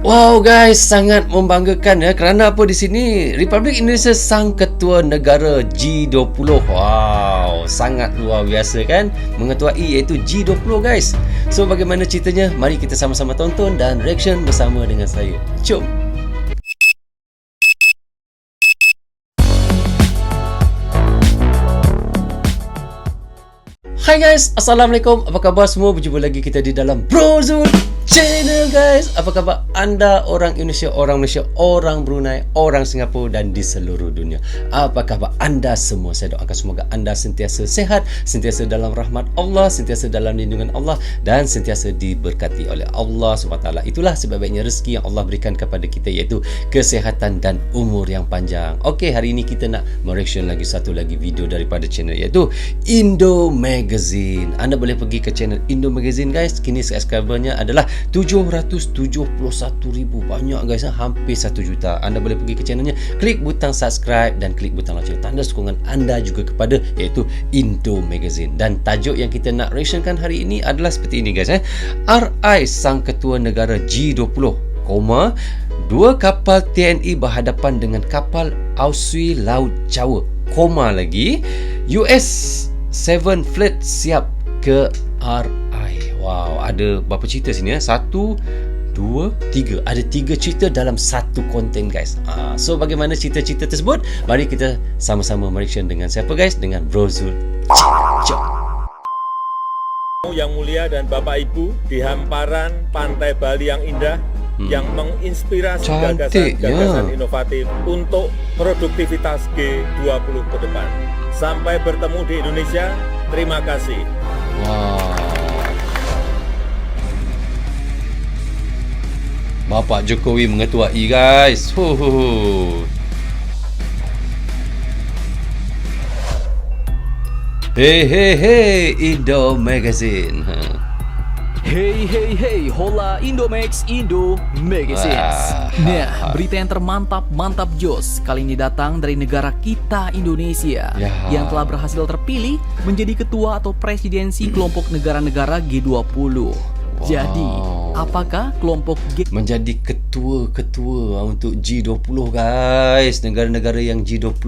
Wow guys, sangat membanggakan ya, kerana apa di sini Republik Indonesia sang ketua negara G20. Wow, sangat luar biasa kan, mengetuai iaitu G20 guys. So bagaimana ceritanya? Mari kita sama-sama tonton dan reaction bersama dengan saya. Jom. Hai guys, Assalamualaikum. Apa khabar semua? Berjumpa lagi kita di dalam Brozul Channel guys. Apa khabar anda orang Indonesia, orang Malaysia, orang Brunei, orang Singapura dan di seluruh dunia? Apa khabar anda semua? Saya doakan semoga anda sentiasa sehat, sentiasa dalam rahmat Allah, sentiasa dalam lindungan Allah dan sentiasa diberkati oleh Allah SWT. Itulah sebaik-baiknya rezeki yang Allah berikan kepada kita, iaitu kesihatan dan umur yang panjang. Okey, hari ini kita nak mereaction lagi satu lagi video daripada channel, iaitu Indo Magazine. Anda boleh pergi ke channel Indo Magazine guys. Kini subscribernya adalah 771,000. Banyak guys, hampir 1 juta. Anda boleh pergi ke channelnya, klik butang subscribe dan klik butang lonceng, tanda sokongan anda juga kepada iaitu Indo Magazine. Dan tajuk yang kita nak reactionkan hari ini adalah seperti ini guys. RI sang ketua negara G20, dua kapal TNI berhadapan dengan kapal Aussie Laut Jawa, lagi US 7 Fleet siap ke RI. Wow, ada berapa cerita sini ya? 1, 2, 3. Ada 3 cerita dalam satu konten guys. So bagaimana cerita-cerita tersebut? Mari kita sama-sama mereaction dengan siapa guys? Dengan Brozul. Jom. Yang mulia dan Bapak Ibu, di hamparan pantai Bali yang indah, yang menginspirasi gagasan-gagasan inovatif untuk produktivitas G20 ke depan. Sampai bertemu di Indonesia. Terima kasih. Wow. Bapak Jokowi mengetuai guys. Hey hey hey, Indo Magazine. Hey hey hey, hola Indomax, Indo Magazines. Nah, berita yang termantap jos kali ini datang dari negara kita, Indonesia, yang telah berhasil terpilih menjadi ketua atau presidensi kelompok negara-negara G20. Jadi, apakah kelompok menjadi ketua untuk G20 guys, negara-negara yang G20.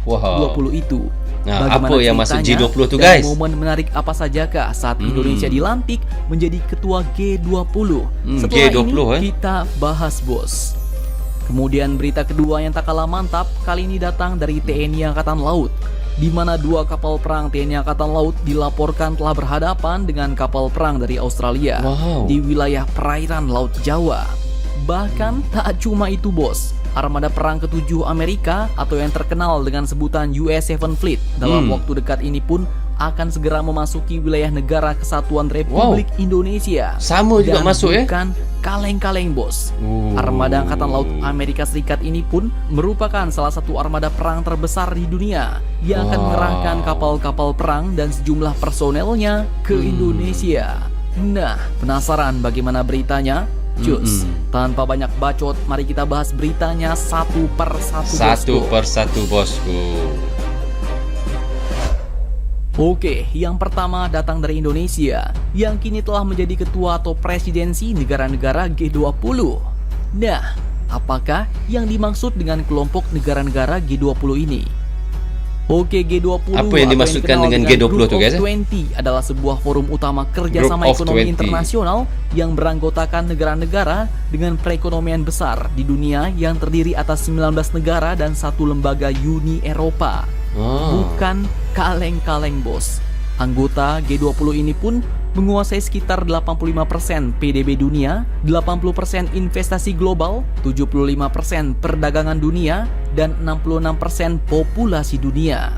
Wow. 20 itu. Nah, apa yang masuk G20 tu guys? Momen menarik apa sajakah saat Indonesia dilantik menjadi ketua G20? Setelah G20, ini kita bahas bos. Kemudian berita kedua yang tak kalah mantap kali ini datang dari TNI Angkatan Laut, di mana 2 kapal perang TNI Angkatan Laut dilaporkan telah berhadapan dengan kapal perang dari Australia di wilayah perairan Laut Jawa. Bahkan tak cuma itu bos, armada perang ke-7 Amerika atau yang terkenal dengan sebutan US 7 Fleet dalam waktu dekat ini pun akan segera memasuki wilayah negara Kesatuan Republik Indonesia. Sama juga masuk ya? Bukan kaleng-kaleng bos. Armada Angkatan Laut Amerika Serikat ini pun merupakan salah satu armada perang terbesar di dunia yang akan mengerahkan kapal-kapal perang dan sejumlah personelnya ke Indonesia. Nah, penasaran bagaimana beritanya? Cus, tanpa banyak bacot, mari kita bahas beritanya satu persatu bosku. Oke, yang pertama datang dari Indonesia, yang kini telah menjadi ketua atau presidensi negara-negara G20. Nah, apakah yang dimaksud dengan kelompok negara-negara G20 ini? Oke, G20 apa yang dimaksudkan dengan G20 tu guys? G20 adalah sebuah forum utama kerjasama ekonomi internasional yang beranggotakan negara-negara dengan perekonomian besar di dunia yang terdiri atas 19 negara dan 1 lembaga Uni Eropa. Bukan kaleng-kaleng bos. Anggota G20 ini pun menguasai sekitar 85% PDB dunia, 80% investasi global, 75% perdagangan dunia, dan 66% populasi dunia.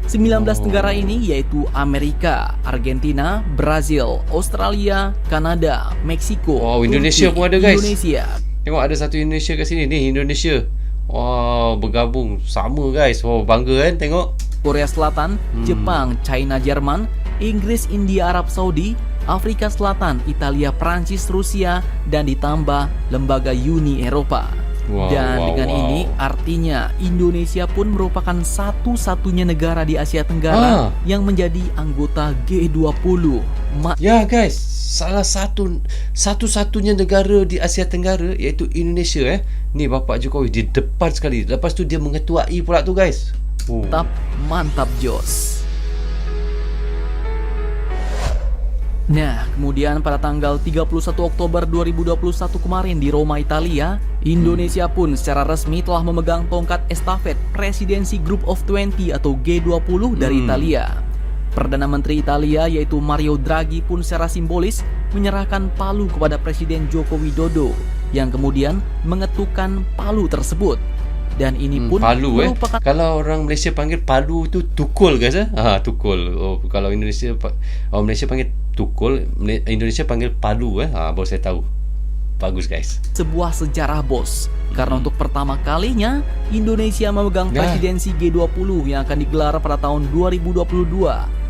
19 negara ini yaitu Amerika, Argentina, Brazil, Australia, Kanada, Meksiko, Indonesia Turki, pun ada guys. Indonesia. Tengok ada satu Indonesia kat sini ni, Indonesia. Wow, bergabung sama guys. Wow, bangga kan tengok. Korea Selatan, Jepang, China, Jerman, Inggris, India, Arab Saudi, Afrika Selatan, Italia, Prancis, Rusia, dan ditambah lembaga Uni Eropa. Dan dengan ini artinya Indonesia pun merupakan satu-satunya negara di Asia Tenggara yang menjadi anggota G20. Ya guys, salah satu-satunya negara di Asia Tenggara iaitu Indonesia. Ni Bapak Jokowi di depan sekali. Lepas tu dia mengetuai pula tu guys. Mantap Jos. Nah, kemudian pada tanggal 31 Oktober 2021 kemarin di Roma, Italia, Indonesia pun secara resmi telah memegang tongkat estafet presidensi Group of 20 atau G20 dari Italia. Perdana Menteri Italia yaitu Mario Draghi pun secara simbolis menyerahkan palu kepada Presiden Joko Widodo yang kemudian mengetukkan palu tersebut. Dan ini pun palu merupakan kalau orang Malaysia panggil palu tu tukul guys. Tukul. Kalau Malaysia panggil tukul, Indonesia panggil palu baru saya tahu. Bagus guys. Sebuah sejarah bos. Karena untuk pertama kalinya Indonesia memegang presidensi G20 yang akan digelar pada tahun 2022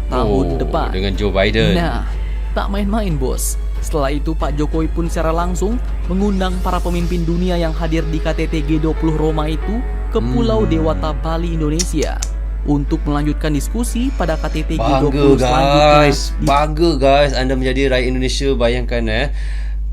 tahun depan dengan Joe Biden. Nah, tak main-main bos. Setelah itu Pak Jokowi pun secara langsung mengundang para pemimpin dunia yang hadir di KTT G20 Roma itu ke Pulau Dewata, Bali, Indonesia untuk melanjutkan diskusi pada KTT G20 selanjutnya. Bangga guys, anda menjadi rakyat Indonesia. Bayangkan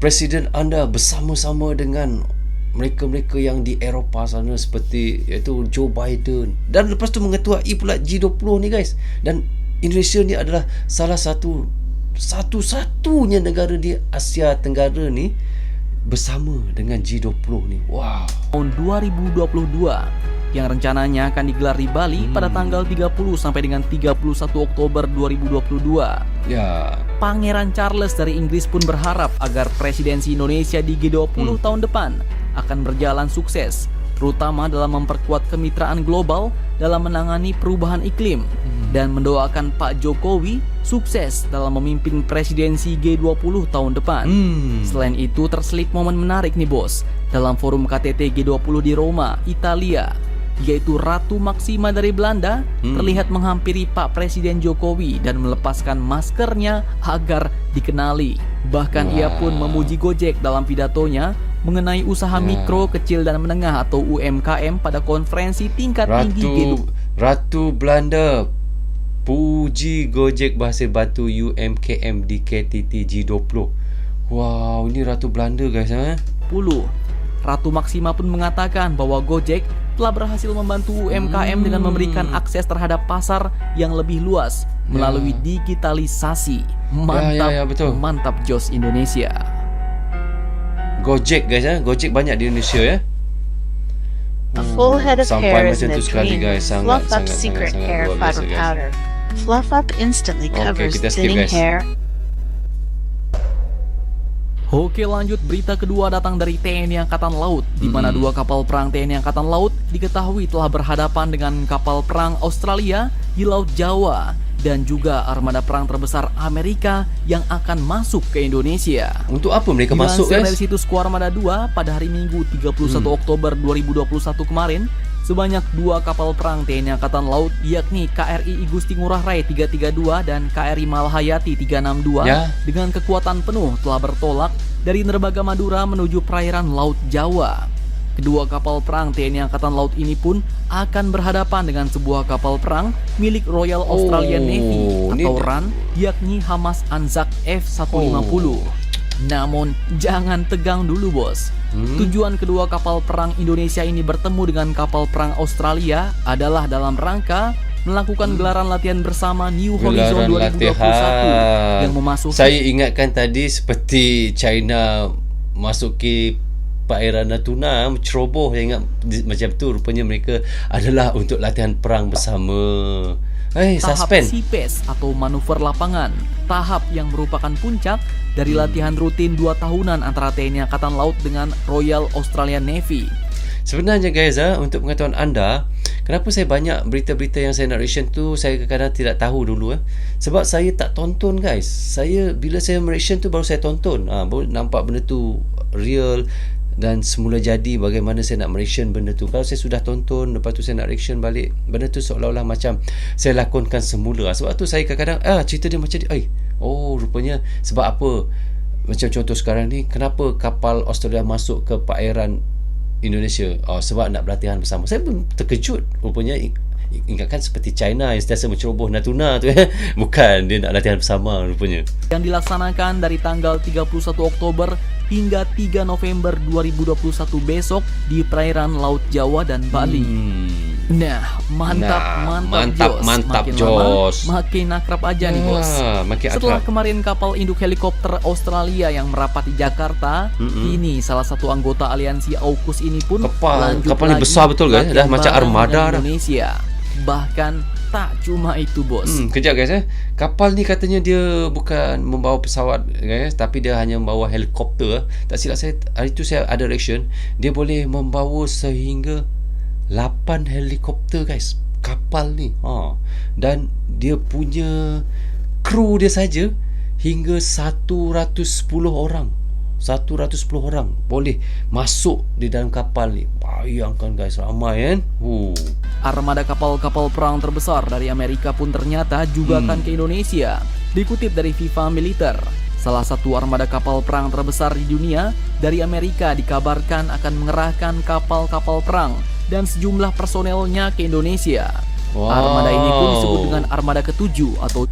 Presiden anda bersama-sama dengan mereka-mereka yang di Eropah sana seperti iaitu Joe Biden, dan lepas tu mengetuai pula G20 ni guys. Dan Indonesia ni adalah salah satu-satunya negara di Asia Tenggara ni bersama dengan G20 ni. Wow. Tahun 2022 yang rencananya akan digelar di Bali pada tanggal 30 sampai dengan 31 Oktober 2022. Ya. Pangeran Charles dari Inggris pun berharap agar presidensi Indonesia di G20 tahun depan akan berjalan sukses, terutama dalam memperkuat kemitraan global dalam menangani perubahan iklim, dan mendoakan Pak Jokowi sukses dalam memimpin presidensi G20 tahun depan. Selain itu terselip momen menarik nih bos dalam forum KTT G20 di Roma, Italia, yaitu Ratu Maxima dari Belanda terlihat menghampiri Pak Presiden Jokowi dan melepaskan maskernya agar dikenali. Bahkan ia pun memuji Gojek dalam pidatonya mengenai usaha mikro, kecil dan menengah atau UMKM pada konferensi tingkat tinggi G20. Ratu Belanda puji Gojek Bahasa Batu UMKM di KTT G20. Wow, ini Ratu Belanda guys. Ratu Maxima pun mengatakan bahwa Gojek telah berhasil membantu UMKM dengan memberikan akses terhadap pasar yang lebih luas melalui digitalisasi. Mantap, betul. Mantap Jos Indonesia. Gojek guys Gojek banyak di Indonesia A full head of hair is macam in a tu sekali dream. guys. Fluff Up Secret Hair luar biasa, Fiber guys. Powder. Fluff Up instantly covers kita skip, thinning guys. hair. Oke, lanjut berita kedua datang dari TNI Angkatan Laut, di mana dua kapal perang TNI Angkatan Laut diketahui telah berhadapan dengan kapal perang Australia di Laut Jawa dan juga armada perang terbesar Amerika yang akan masuk ke Indonesia. Untuk apa mereka masuk Dilansir guys? dari situs Kuarmada 2 pada hari Minggu 31 Oktober 2021 kemarin, sebanyak dua kapal perang TNI Angkatan Laut yakni KRI Igusti Ngurah Rai 332 dan KRI Malahayati 362 dengan kekuatan penuh telah bertolak dari Derbaga Madura menuju perairan Laut Jawa. Kedua kapal perang TNI Angkatan Laut ini pun akan berhadapan dengan sebuah kapal perang milik Royal Australian Navy atau RAN yakni Hamas Anzac F-150. Namun jangan tegang dulu bos. Tujuan kedua kapal perang Indonesia ini bertemu dengan kapal perang Australia adalah dalam rangka melakukan gelaran latihan bersama New Horizon 2021 yang memasuki. Saya ingatkan tadi seperti China masuki perairan Natuna, ceroboh, saya ingat macam tu. Rupanya mereka adalah untuk latihan perang bersama. Tahap Suspend CPES atau manuver lapangan, tahap yang merupakan puncak dari latihan rutin 2 tahunan antara TNI Angkatan Laut dengan Royal Australian Navy. Sebenarnya guys, untuk pengetahuan anda, kenapa saya banyak berita-berita yang saya narration tu saya kadang-kadang tidak tahu dulu sebab saya tak tonton guys. Bila saya narration tu baru saya tonton, baru nampak benda tu real dan semula jadi bagaimana saya nak narration benda tu. Kalau saya sudah tonton lepas tu saya nak reaction balik, benda tu seolah-olah macam saya lakonkan semula. Sebab tu saya kadang-kadang cerita dia macam rupanya sebab apa. Macam contoh sekarang ni, kenapa kapal Australia masuk ke perairan Indonesia sebab nak berlatihan bersama. Saya pun terkejut rupanya. Ingatkan seperti China yang sentiasa menceroboh Natuna tu bukan, dia nak latihan bersama rupanya. Yang dilaksanakan dari tanggal 31 Oktober hingga 3 November 2021 besok di perairan Laut Jawa dan Bali. Nah, mantap makin Jos. Lama, makin akrab aja nih bos. Setelah kemarin kapal induk helikopter Australia yang merapat di Jakarta, ini salah satu anggota aliansi AUKUS ini pun kapal ini besar betul guys, dah macam armada Indonesia. Bahkan tak cuma itu bos. Kejap guys kapal ni katanya dia bukan membawa pesawat guys, tapi dia hanya membawa helikopter. Tak silap saya, hari tu saya ada reaction, dia boleh membawa sehingga 8 helikopter guys, kapal ni. Dan dia punya kru dia saja hingga 110 orang. 110 orang boleh masuk di dalam kapal ni. Bayangkan guys, ramai kan. Armada kapal-kapal perang terbesar dari Amerika pun ternyata juga akan ke Indonesia. Dikutip dari FIFA Militer, salah satu armada kapal perang terbesar di dunia dari Amerika dikabarkan akan mengerahkan kapal-kapal perang dan sejumlah personelnya ke Indonesia. Armada ini pun disebut dengan Armada ke-7 atau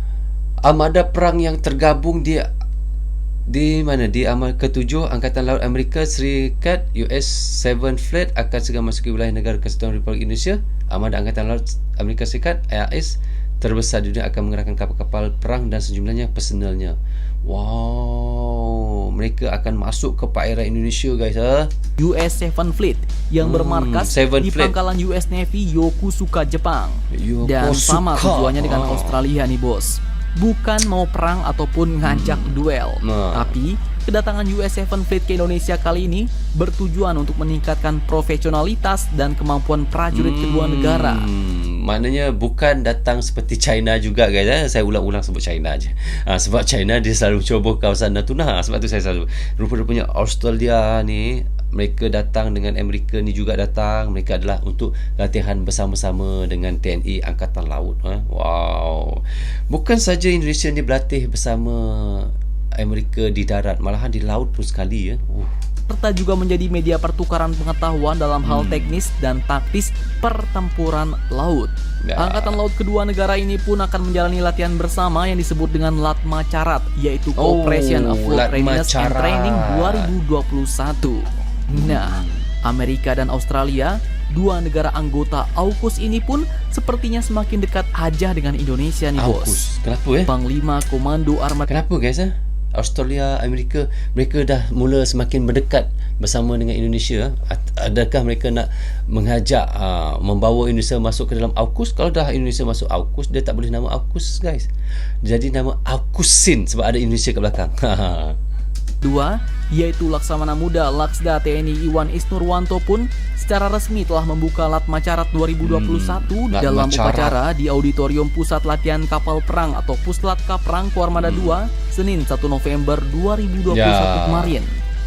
armada perang yang tergabung di mana? Di Armada ke-7 Angkatan Laut Amerika Serikat US 7 Fleet akan segera masuki wilayah negara Kesatuan Republik Indonesia. Armada Angkatan Laut Amerika Serikat AAS terbesar di dunia akan mengerahkan kapal-kapal perang dan sejumlahnya personelnya. Wow, mereka akan masuk ke perairan Indonesia guys. US 7 Fleet yang bermarkas di pangkalan US Navy Yokosuka, Jepang. Dan sama tujuannya dengan Australia nih bos. Bukan mau perang ataupun ngajak duel, tapi kedatangan US 7 Fleet ke Indonesia kali ini bertujuan untuk meningkatkan profesionalitas dan kemampuan prajurit kedua negara. Maknanya bukan datang seperti China juga guys. Saya ulang-ulang sebut China aja. Sebab China dia selalu mencoba kawasan Natuna. Sebab tu saya selalu rupa-rupanya Australia ni, mereka datang dengan Amerika ni juga datang. Mereka adalah untuk latihan bersama-sama dengan TNI Angkatan Laut. Wow. Bukan saja Indonesia ni berlatih bersama Amerika di darat, malahan di laut pun sekali serta juga menjadi media pertukaran pengetahuan dalam hal teknis dan taktis pertempuran laut. Angkatan Laut kedua negara ini pun akan menjalani latihan bersama yang disebut dengan LATMA Carat, yaitu Cooperation of Fleet Readiness and Training 2021. Nah, Amerika dan Australia, dua negara anggota AUKUS ini pun sepertinya semakin dekat aja dengan Indonesia nih bos. Kenapa Panglima Komando Armada. Kenapa guys Australia, Amerika, mereka dah mula semakin mendekat bersama dengan Indonesia. Adakah mereka nak mengajak membawa Indonesia masuk ke dalam AUKUS? Kalau dah Indonesia masuk AUKUS, dia tak boleh nama AUKUS guys. Jadi nama AUKUSin sebab ada Indonesia kat belakang. Dua, yaitu Laksamana Muda Laksda TNI Iwan Isnurwanto pun secara resmi telah membuka LATMA Carat 2021 dalam upacara di Auditorium Pusat Latihan Kapal Perang atau Puslat Kaprang Armada 2 Senin 1 November 2021 kemarin.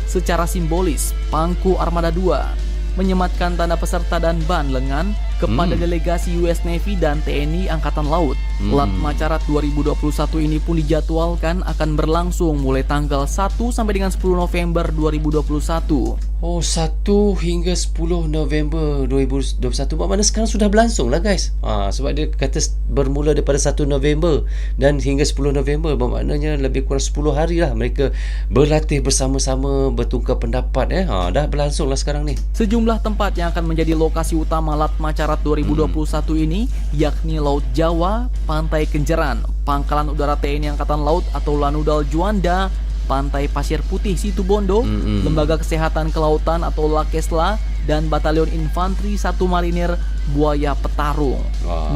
Secara simbolis, pangku Armada 2 menyematkan tanda peserta dan ban lengan kepada delegasi US Navy dan TNI Angkatan Laut. LATMA Carat 2021 ini pun dijadwalkan akan berlangsung mulai tanggal 1 sampai dengan 10 November 2021. 1 hingga 10 November 2021. Maknanya sekarang sudah berlangsung lah guys. Sebab dia kata bermula daripada 1 November dan hingga 10 November. Maknanya lebih kurang 10 hari lah mereka berlatih bersama-sama, bertukar pendapat. Dah berlangsung lah sekarang ni. Sejumlah tempat yang akan menjadi lokasi utama LATMA Carat 2021 ini yakni Laut Jawa, Pantai Kenjeran, Pangkalan Udara TNI Angkatan Laut atau Lanudal Juanda, Pantai Pasir Putih Situbondo, Lembaga Kesehatan Kelautan atau Lakesla, dan Batalion Infanteri 1 Marinir Buaya Petarung.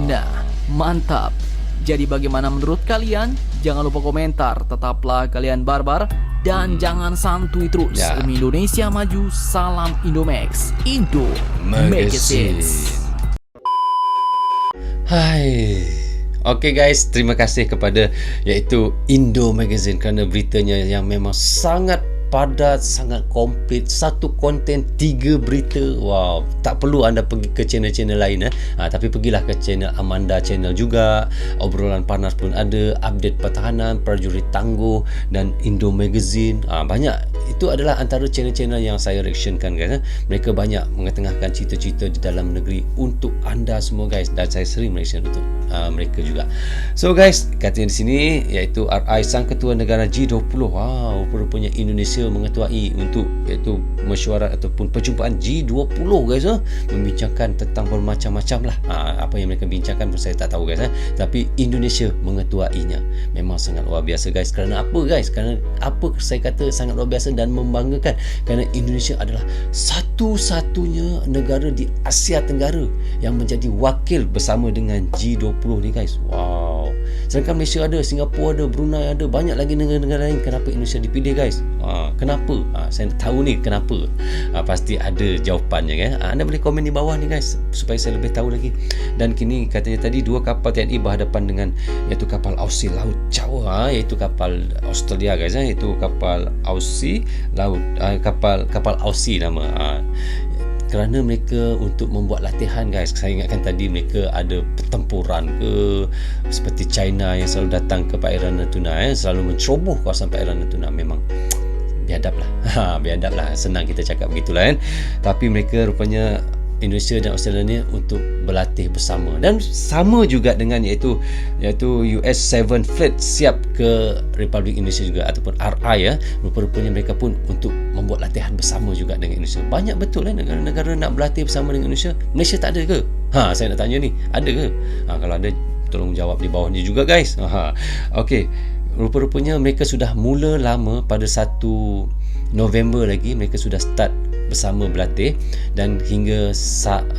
Nah, mantap. Jadi bagaimana menurut kalian? Jangan lupa komentar. Tetaplah kalian barbar dan jangan santuy terus. Demi Indonesia maju, salam Indomax, Indo Magazine. Hai. Okay guys, terima kasih kepada iaitu Indo Magazine kerana beritanya yang memang sangat padat, sangat komplit. Satu konten 3 berita. Wow, tak perlu anda pergi ke channel-channel lain tapi pergilah ke channel Amanda channel juga. Obrolan panas pun ada, update pertahanan, prajurit tangguh dan Indo Magazine. Banyak itu adalah antara channel-channel yang saya reactionkan guys. Mereka banyak mengetengahkan cerita-cerita di dalam negeri untuk anda semua guys, dan saya sering reaction untuk mereka juga. So guys, katanya di sini iaitu RI sang ketua negara G20. Wow, rupanya Indonesia mengetuai untuk iaitu mesyuarat ataupun perjumpaan G20 guys, membincangkan tentang bermacam-macam lah. Apa yang mereka bincangkan pun saya tak tahu guys, tapi Indonesia mengetuainya. Memang sangat luar biasa guys. Kerana apa guys? Kerana apa saya kata sangat luar biasa dan membanggakan? Kerana Indonesia adalah satu-satunya negara di Asia Tenggara yang menjadi wakil bersama dengan G20 ni guys. Wow. Sedangkan Malaysia ada, Singapura ada, Brunei ada, banyak lagi negara-negara lain. Kenapa Indonesia dipilih guys? Kenapa? Saya nak tahu ni kenapa. Pasti ada jawapannya kan. Anda boleh komen di bawah ni guys supaya saya lebih tahu lagi. Dan kini katanya tadi 2 kapal TNI berhadapan dengan iaitu kapal Aussie Laut Jawa, iaitu kapal Australia guys, iaitu kapal Aussie Laut kapal Aussie nama. Kerana mereka untuk membuat latihan guys. Saya ingatkan tadi mereka ada pertempuran ke, seperti China yang selalu datang ke perairan Natuna, selalu menceroboh kawasan perairan Natuna. Memang biadab lah. Senang kita cakap begitulah kan. Tapi mereka rupanya Indonesia dan Australia ni untuk berlatih bersama, dan sama juga dengan iaitu US 7 Fleet siap ke Republik Indonesia juga ataupun RI rupa-rupanya mereka pun untuk membuat latihan bersama juga dengan Indonesia. Banyak betul negara-negara nak berlatih bersama dengan Indonesia. Malaysia tak ada ke? Saya nak tanya ni, ada ke? Kalau ada tolong jawab di bawah ni juga guys. Okey, rupa-rupanya mereka sudah mula lama pada 1 November lagi mereka sudah start bersama berlatih, dan hingga 10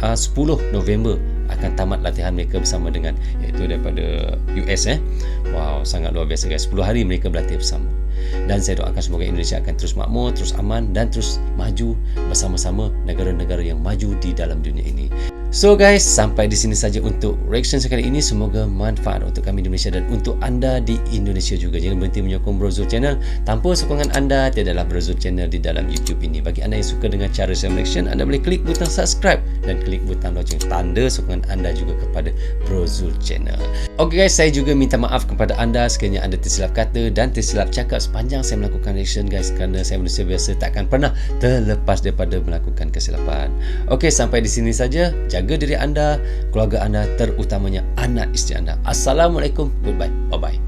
November akan tamat latihan mereka bersama dengan iaitu daripada US. Wow, sangat luar biasa guys. 10 hari mereka berlatih bersama. Dan saya doakan semoga Indonesia akan terus makmur, terus aman, dan terus maju bersama-sama negara-negara yang maju di dalam dunia ini. So guys, sampai di sini saja untuk reaction sekali ini. Semoga manfaat untuk kami di Malaysia dan untuk anda di Indonesia juga. Jangan berhenti menyokong Bro Zul Channel. Tanpa sokongan anda, tiadalah Bro Zul Channel di dalam YouTube ini. Bagi anda yang suka dengan cara saya reaction, anda boleh klik butang subscribe dan klik butang lonceng, tanda sokongan anda juga kepada Bro Zul Channel. Okay guys, saya juga minta maaf kepada anda sekiranya anda tersilap kata dan tersilap cakap sepanjang saya melakukan reaction guys, kerana saya manusia biasa, takkan pernah terlepas daripada melakukan kesilapan. Okay, sampai di sini saja. Jaga diri anda, keluarga anda, terutamanya anak isteri anda. Assalamualaikum, goodbye, bye bye.